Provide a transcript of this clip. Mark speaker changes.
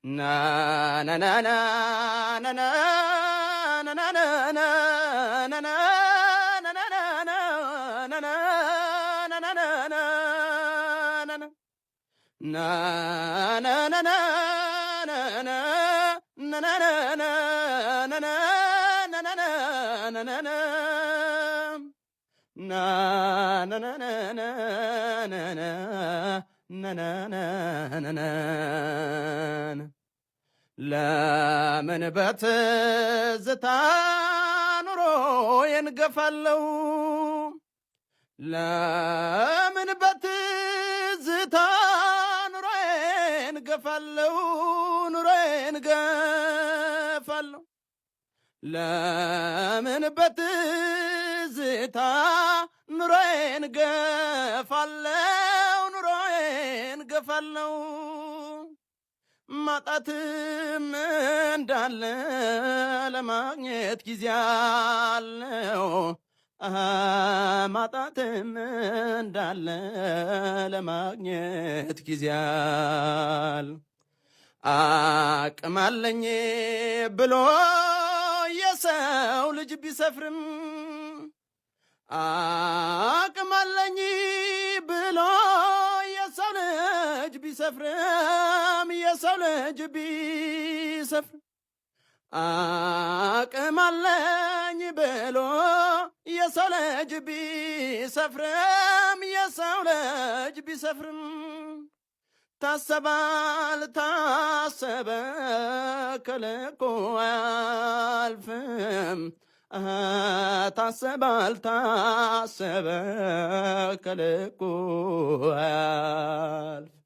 Speaker 1: Na na na na na na na na na na na na na na na na na ለምን በትዝታ ኑሮዬን ገፋለሁ ለምን በትዝታ ኑሮዬን ገፋለሁ ለምን በትዝታ ኑሮዬን ገፋለሁ ማጣትም እንዳለ ለማግኘት ጊዜ አለው ማጣትም እንዳለ ለማግኘት ጊዜ አለው አቅም አለኝ ብሎ የሰው ልጅ ቢሰፍርም አቅም አለኝ ብሎ የሰው ልጅ ቢሰፍርም አቅም አለኝ ብሎ የሰው ልጅ ቢሰፍርም ታሰበ ከልኩ አያልፍም ታሰበ ከልኩ አያልፍም